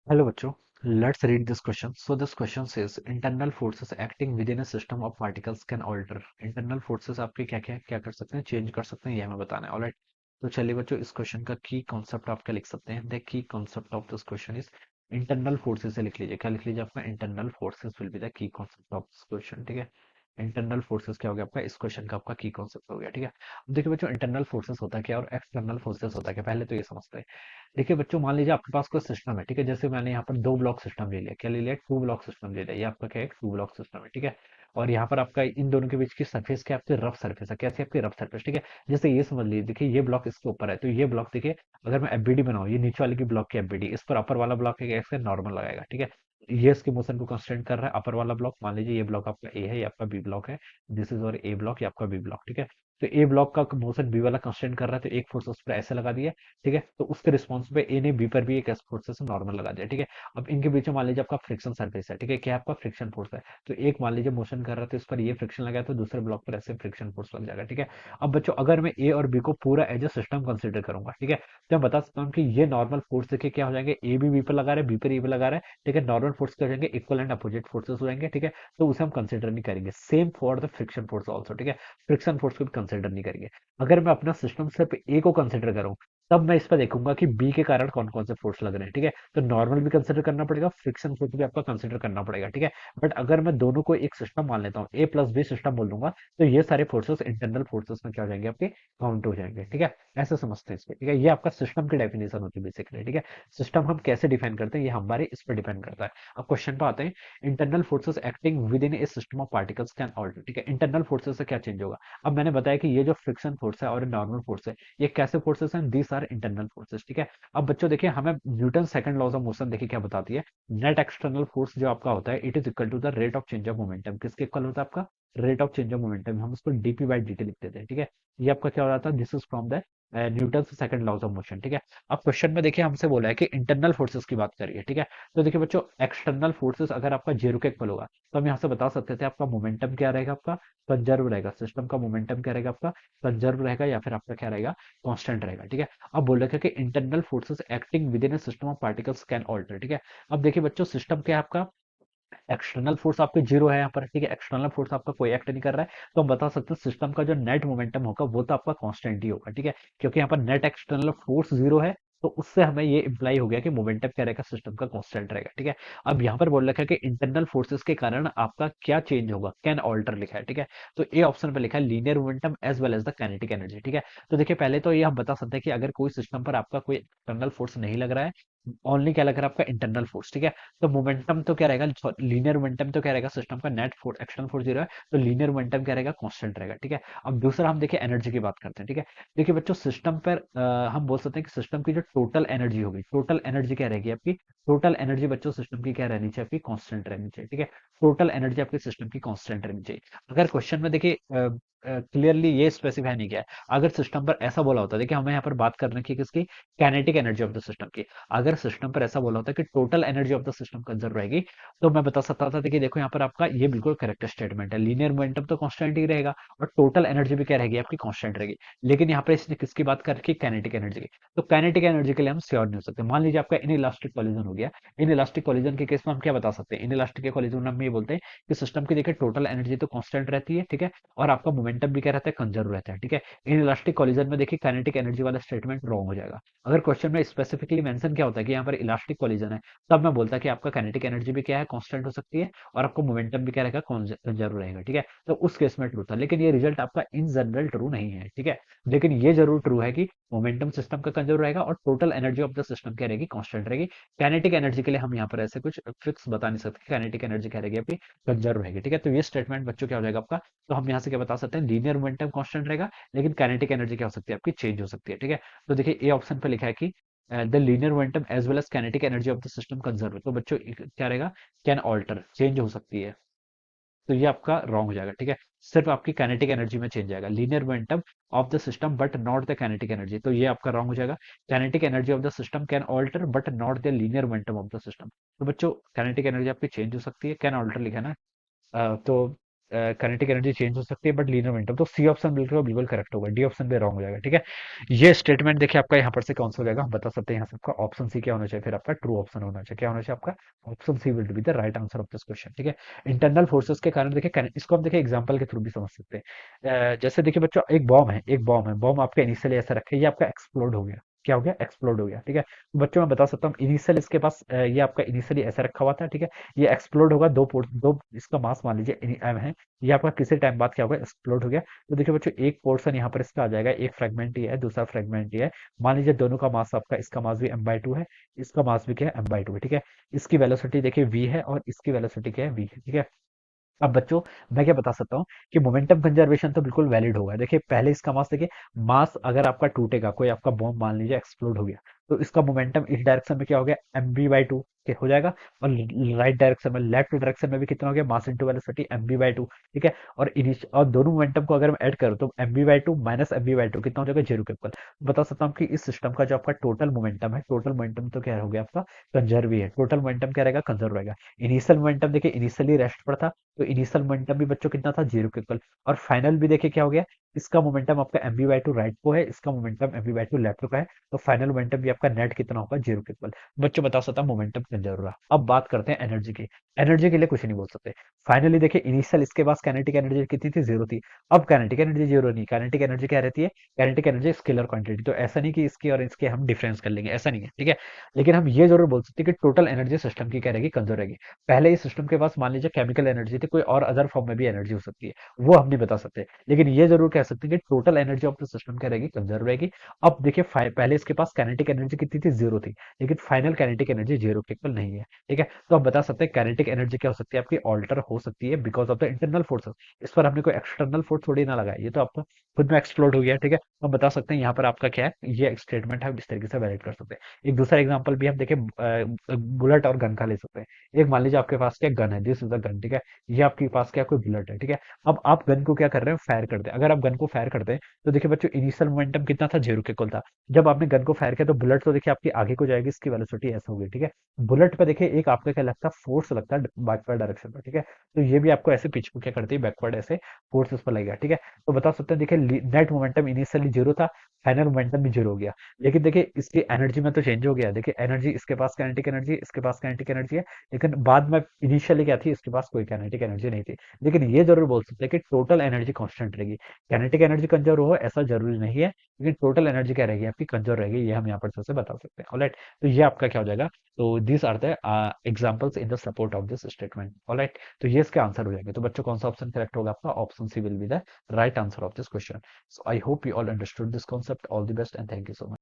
Hello बच्चों, let's read this question. So this question says internal forces acting within a system of particles can alter. Internal forces आपके क्या कर सकते हैं, change कर सकते हैं, ये हमें बताना है. ऑलराइट, तो चलिए बच्चों, इस क्वेश्चन का की कॉन्सेप्ट आप क्या लिख सकते हैं. The key concept of this question is internal forces से लिख लीजिए. क्या लिख लीजिए आपका? Internal forces will be the key concept of this question. ठीक है, इंटरनल फोर्सेस क्या हो गया आपका, इस क्वेश्चन का आपका की कॉन्सेप्ट हो गया. ठीक है, अब देखिए बच्चों, इंटरनल फोर्सेस होता क्या और एक्सटर्नल फोर्सेस होता क्या, पहले तो ये समझते हैं. देखिए बच्चों, मान लीजिए आपके पास कोई सिस्टम है. ठीक है, जैसे मैंने यहाँ पर दो ब्लॉक सिस्टम ले लिया. क्या ले लिया? टू ब्लॉक सिस्टम ले लिया. ये आपका क्या है? टू ब्लॉक सिस्टम है. ठीक है, और यहाँ पर आपका इन दोनों के बीच की सरफेस क्या है? आपकी रफ सरफेस है. कैसी आपकी? Rough surface. ठीक है, जैसे ये समझ लीजिए, देखिए ये ब्लॉक इसके ऊपर है, तो ये ब्लॉक देखिए, अगर मैं एफबीडी बनाऊँ, ये नीचे वाले की ब्लॉक की एफबीडी, इस पर अपर वाला ब्लॉक है ऐसे नॉर्मल लगाएगा. ठीक है, ये इसके मोशन को कंस्ट्रेंट कर रहा है. अपर वाला ब्लॉक, मान लीजिए ये ब्लॉक आपका ए है, ये आपका बी ब्लॉक है. दिस इज और ए ब्लॉक, ये आपका बी ब्लॉक. ठीक है, तो ए ब्लॉक का मोशन बी वाला कंस्ट्रेंट कर रहा है, तो एक फोर्स उस पर ऐसे लगा दिया. ठीक है, तो उसके रिस्पॉन्स पे ए ने बी पर भी एक फोर्स से नॉर्मल लगा दिया. ठीक है, अब इनके बीच में मान लीजिए आपका फ्रिक्शन सरफेस है. ठीक है, क्या आपका? फ्रिक्शन फोर्स है. तो एक मान लीजिए मोशन कर रहा था, इस पर ये फ्रिक्शन लगा, तो दूसरे ब्लॉक पर ऐसे फ्रिक्शन फोर्स लग जाएगा. ठीक है, अब बच्चों, अगर मैं ए और बी को पूरा एज ए सिस्टम कंसिडर करूंगा, ठीक है, तो मैं बता सकता हूँ कि ये नॉर्मल फोर्स देखिए क्या हो जाएंगे, ए भी बी पर लगा रहा है, बी पर ए भी लगा रहा है. ठीक है, नॉर्मल फोर्स क्या हो जाएंगे? इक्वल एंड अपोजिट फोर्सेस हो जाएंगे. ठीक है, तो उसे हम कंसिडर नहीं करेंगे. Same for the friction force also. ठीक है, फ्रिक्शन फोर्स को भी कंसिडर नहीं करेंगे. अगर मैं अपना सिस्टम सिर्फ ए को कंसिडर करूं, तब मैं इस पर देखूंगा कि बी के कारण कौन कौन से फोर्स लग रहे हैं. ठीक है, तो नॉर्मल भी कंसिडर करना पड़ेगा, फ्रिक्शन फोर्स भी आपका कंसिडर करना पड़ेगा. ठीक है, बट अगर मैं दोनों को एक सिस्टम मान लेता हूँ, ए प्लस बी सिस्टम बोल दूंगा, तो ये सारे फोर्सेस इंटरनल फोर्सेस में क्या हो जाएंगे? आपके काउंट हो जाएंगे. ठीक है, ऐसे समझते हैं इसको. ठीक है, ये आपका सिस्टम की डेफिनेशन होती है बेसिकली. ठीक है, सिस्टम हम कैसे डिफाइन करते हैं, ये हमारे इस पर डिपेंड करता है. अब क्वेश्चन पे आते हैं. Internal forces acting within a system of particles can alter. ठीक है, इंटरनल फोर्सेस से क्या चेंज होगा? अब मैंने बताया कि ये जो फ्रिक्शन फोर्स है और नॉर्मल फोर्स है, ये कैसे फोर्सेस हैं? These are internal forces. ठीक है, अब बच्चों देखिए, हमें Newton second laws of motion देखिए क्या बताती है. नेट एक्सटर्नल फोर्स जो आपका होता है, it is equal to the rate of change of momentum. किसके इक्वल होता है? आपका rate of change of momentum. हम उसको डीपी बाई डी टी लिख देते हैं. ठीक है, ये आपका क्या हो रहा था? This is from the Newton second laws of motion. ठीक है, अब क्वेश्चन में देखिए हमसे बोला है कि इंटरनल फोर्सेस की बात करिए. ठीक है, तो देखिए बच्चों, एक्सटर्नल फोर्सेस अगर आपका जीरो के इक्वल होगा, तो हम यहाँ से बता सकते थे आपका मोमेंटम क्या रहेगा? आपका कंजर्व रहेगा. सिस्टम का मोमेंटम क्या रहेगा? आपका कंजर्व रहेगा, या फिर आपका क्या रहेगा? कांस्टेंट रहेगा. ठीक है, अब बोल रखा है कि internal forces acting within a system of particles can alter. ठीक है, अब देखिए बच्चों, सिस्टम क्या है आपका? एक्सटर्नल फोर्स आपके जीरो है यहाँ पर. ठीक है, एक्सटर्नल फोर्स आपका कोई एक्ट नहीं कर रहा है, तो हम बता सकते हैं सिस्टम का जो नेट मोमेंटम होगा वो तो आपका कांस्टेंट ही होगा. ठीक है, क्योंकि यहाँ पर नेट एक्सटर्नल फोर्स जीरो है, तो उससे हमें ये इंप्लाई हो गया कि मोमेंटम क्या रहेगा? सिस्टम का कांस्टेंट रहेगा. ठीक है, अब यहाँ पर बोल रखा है कि इंटरनल फोर्सेस के कारण आपका क्या चेंज होगा? कैन ऑल्टर लिखा है. ठीक है, तो ए ऑप्शन पे लिखा है linear momentum as well as the kinetic energy. ठीक है, तो देखिए पहले तो ये हम बता सकते हैं कि अगर कोई सिस्टम पर आपका कोई एक्सटर्नल फोर्स नहीं लग रहा है, ओनली क्या लग रहा है? आपका इंटरनल फोर्स. ठीक है, तो मोमेंटम तो क्या रहेगा? लीनियर मोमेंटम तो क्या रहेगा? सिस्टम का net force, external force zero है, तो लीनियर मोमेंटम क्या रहेगा? कांस्टेंट रहेगा. ठीक है, अब दूसरा हम देखिए एनर्जी की बात करते हैं. ठीक है, देखिए बच्चों, सिस्टम पर हम बोल सकते हैं कि सिस्टम की जो टोटल एनर्जी होगी, टोटल एनर्जी क्या रहेगी आपकी? टोटल एनर्जी बच्चों सिस्टम की क्या रहनी चाहिए? आपकी कांस्टेंट रहनी चाहिए. ठीक है, टोटल एनर्जी आपके सिस्टम की कांस्टेंट रहनी चाहिए. अगर क्वेश्चन में देखिए क्लियरली ये स्पेसिफाई नहीं किया है, अगर सिस्टम पर ऐसा बोला होता, देखिए हमें यहाँ पर बात करने की किसकी? Kinetic energy of the system की. अगर सिस्टम पर ऐसा बोला होता कि total energy of the system conserve रहेगी, तो मैं बता सकता था कि देखो यहाँ पर आपका ये बिल्कुल करेक्ट स्टेटमेंट है. लीनियर मोमेंटम तो कांस्टेंट ही रहेगा, और टोटल एनर्जी भी क्या रहेगी? आपकी कांस्टेंट रहेगी. लेकिन यहाँ पर इसने किसकी बात कर रखी? काइनेटिक एनर्जी की. तो काइनेटिक एनर्जी के लिए हम श्योर नहीं हो सकते. मान लीजिए आपका इन इलास्टिक कॉलिजन हो गया. इन इलास्टिक कॉलिजन के केस में हम क्या बता सकते हैं? इन इलास्टिक के कॉलिजन में हम ये बोलते हैं कि सिस्टम की देखिए टोटल एनर्जी तो कांस्टेंट रहती है. ठीक है, और आपका मोमेंटम भी क्या रहता है? कंजर्व रहता है. ठीक है, इन इलास्टिक कॉलिजन में देखिए काइनेटिक एनर्जी वाला स्टेटमेंट रॉन्ग हो जाएगा. अगर क्वेश्चन में स्पेसिफिकली मेंशन क्या होता है कि यहाँ पर इलास्टिक कॉलिजन है, तब मैं बोलता कि आपका काइनेटिक एनर्जी भी क्या है? कांस्टेंट हो सकती है, और आपको मोमेंटम भी क्या रहेगा? कंजर्व रहेगा. ठीक है, तो उस केस में ट्रू था, लेकिन ये रिजल्ट आपका इन जनरल ट्रू नहीं है. ठीक है, लेकिन ये जरूर ट्रू है कि मोमेंटम सिस्टम का कंजर्व रहेगा, और total energy of the system क्या रहेगी? कांस्टेंट रहेगी. काइनेटिक एनर्जी के लिए हम यहाँ पर ऐसे कुछ फिक्स बता नहीं सकते. काइनेटिक एनर्जी क्या रहेगी? आपकी कंजर्व रहेगी. ठीक है, तो ये स्टेटमेंट बच्चों क्या हो जाएगा आपका? तो हम यहाँ से क्या बता सकते हैं? लीनियर मोमेंटम कांस्टेंट रहेगा, लेकिन काइनेटिक एनर्जी क्या हो सकती है? आपकी चेंज हो सकती है. ठीक है, तो देखिए ए ऑप्शन पे लिखा है कि the linear momentum as well as kinetic energy of the system conserve. तो बच्चों क्या रहेगा? कैन ऑल्टर, चेंज हो सकती है. तो ये आपका रॉन्ग हो जाएगा. ठीक है, सिर्फ आपकी काइनेटिक एनर्जी में चेंज आएगा. Linear momentum of the system but not the kinetic energy, तो ये आपका रॉन्ग हो जाएगा. Kinetic energy of the system can alter but not the linear momentum of the system. तो बच्चों काइनेटिक एनर्जी आपकी चेंज हो सकती है, कैन ऑल्टर लिखा है ना. तो काइनेटिक एनर्जी चेंज हो सकती है बट लीनियर मोमेंटम, तो सी ऑप्शन बिल्कुल बिल्कुल करेक्ट होगा, डी ऑप्शन भी रॉन्ग हो जाएगा। ठीक है, ये स्टेटमेंट देखिए आपका यहाँ पर से कौन सा हो जाएगा, हम बता सकते हैं यहाँ से आपका ऑप्शन सी क्या होना चाहिए, फिर आपका ट्रू ऑप्शन होना चाहिए, क्या होना चाहिए आपका option C will be the right answer of this question. ठीक है, इंटरनल फोर्सेस के कारण देखिए इसको हम देखिए एग्जांपल के थ्रू भी समझ सकते हैं। जैसे देखिए बच्चों, एक बॉम्ब है, एक बॉम्ब है, बॉम्ब आपका इनिशियली ऐसा रखे, ये आपका एक्सप्लोड हो गया, क्या हो गया, एक्सप्लोड हो गया। ठीक है, तो बच्चों मैं बता सकता हूँ इनिशियल इसके पास ये आपका इनिशियली ऐसा रखा हुआ था। ठीक है, ये एक्सप्लोड होगा, दो इसका मास मान लीजिए एम है, ये आपका किसी टाइम बाद क्या होगा, एक्सप्लोड हो गया। तो देखिए बच्चों, एक पोर्शन यहाँ पर इसका आ जाएगा, एक फ्रेगमेंट ये है, दूसरा फ्रेगमेंट ये है। मान लीजिए दोनों का मास आपका, इसका मास भी m/2 है, इसका मास भी क्या है, m/2 है। ठीक है, इसकी वेलोसिटी देखिए v है और इसकी वेलोसिटी क्या है, v है। ठीक है, अब बच्चों मैं क्या बता सकता हूँ कि मोमेंटम कंजर्वेशन तो बिल्कुल वैलिड होगा। देखिए पहले इसका मास देखिए, मास अगर आपका टूटेगा, कोई आपका बॉम्ब मान लीजिए एक्सप्लोड हो गया, तो इसका मोमेंटम इस डायरेक्शन में क्या हो गया, mv/2 के हो जाएगा, और राइट डायरेक्शन में, लेफ्ट डायरेक्शन में भी कितना हो गया, मास इंटू वेलोसिटी mv/2। ठीक है, और दोनों मोमेंटम को अगर मैं ऐड करूँ तो mv/2 माइनस mv/2 कितना हो जाएगा, जीरो के इक्वल। बता सकता हूँ कि इस सिस्टम का जो आपका टोटल मोमेंटम है, टोटल मोमेंटम तो क्या हो गया आपका, कंजर्व ही है, टोटल मोमेंटम क्या रहेगा, कंजर्व रहेगा। इनिशियल मोमेंटम देखिए इनिशियली रेस्ट पर था, तो इनिशियल मोमेंटम भी बच्चों कितना था, जीरो के इक्वल। और फाइनल भी देखिए क्या हो गया, इसका मोमेंटम आपका mv/2 राइट को है, इसका मोमेंटम mv/2 लेफ्ट को है, तो फाइनल मोमेंटम भी आपका नेट कितना होगा, जीरो के इक्वल। बच्चों बता सकता हूँ मोमेंटम कंजर्व रहा। अब बात करते हैं एनर्जी की, एनर्जी के लिए कुछ नहीं बोल सकते। फाइनली देखिए इनिशियल इसके पास काइनेटिक एनर्जी कितनी थी, जीरो थी। अब काइनेटिक एनर्जी जीरो नहीं, काइनेटिक एनर्जी क्या रहती है, काइनेटिक एनर्जी स्केलर क्वांटिटी, तो ऐसा नहीं कि इसकी और इसके हम डिफरेंस कर लेंगे, ऐसा नहीं है। ठीक है, लेकिन हम ये जरूर बोल सकते हैं कि टोटल एनर्जी सिस्टम की क्या रहेगी, कंजर्व रहेगी। पहले इस सिस्टम के पास मान लीजिए केमिकल एनर्जी थी, कोई और अदर फॉर्म में भी एनर्जी हो सकती है, वो हम नहीं बता सकते, लेकिन ये जरूर कह सकते हैं कि total energy of the system क्या रहेगी, कंजर्व रहेगी। अब देखिए पहले इसके पास काइनेटिक एनर्जी कितनी थी, जीरो थी, लेकिन फाइनल काइनेटिक एनर्जी जीरो के इक्वल नहीं है। ठीक है, तो आप बता सकते हैं काइनेटिक एनर्जी क्या हो सकती है, आपकी ऑल्टर हो सकती है because of the internal forces. इस पर हमने कोई एक्सटर्नल फोर्स थोड़ी ना लगाया, ये तो आपका खुद में एक्सप्लोड हो गया। ठीक है, तो हम बता सकते हैं यहाँ पर आपका क्या है, ये स्टेटमेंट है, इस तरीके से वैलिड कर सकते हैं। एक दूसरा एग्जाम्पल भी हम देखें, बुलेट और गन का ले सकते हैं। एक मान लीजिए आपके पास क्या गन है, दिस इज द गन। ठीक है, ये आपके पास क्या कोई बुलेट है। ठीक है, अब आप गन को क्या कर रहे हैं, फायर करते हैं। अगर आप गन को फायर करते हैं तो देखिए बच्चों इनिशियल मोमेंटम कितना था, जीरो के इक्वल था। जब आपने गन को फायर किया तो बुलेट तो देखिए आपकी आगे को जाएगी, इसकी वेलोसिटी ऐसा होगी। ठीक है, बुलेट पे देखिए एक आपका क्या लगता है, फोर्स लगता है बैकवर्ड डायरेक्शन पर। ठीक है, तो ये भी आपको ऐसे पीछे को क्या करती है, बैकवर्ड ऐसे फोर्स इस पर लगेगा। ठीक है, तो बता सकते हैं देखिए नेट मोमेंटम इनिशियली जीरो था, फाइनल मोमेंटम भी जीरो हो गया। लेकिन देखिए इसकी एनर्जी में तो चेंज हो गया, देखिए एनर्जी इसके पास काइनेटिक एनर्जी, इसके पास काइनेटिक एनर्जी है, लेकिन बाद में इनिशियली क्या थी, इसके पास कोई काइनेटिक एनर्जी नहीं थी। लेकिन ये जरूर बोल सकते हैं कि टोटल एनर्जी कांस्टेंट रहेगी। काइनेटिक एनर्जी कंजर्व हो ऐसा जरूरी नहीं है, लेकिन टोटल एनर्जी क्या रहेगी आपकी, कंजर्व रहेगी, ये हम यहाँ पर से बता सकते हैं। ऑलराइट, तो ये आपका क्या हो जाएगा, तो this are the examples in the support of this statement. All right, तो ये इसके आंसर हो जाएंगे। तो बच्चों कौन सा ऑप्शन करेक्ट होगा आपका, option C will be the right answer of this question. So I hope you all understood this concept. All the best and thank you so much.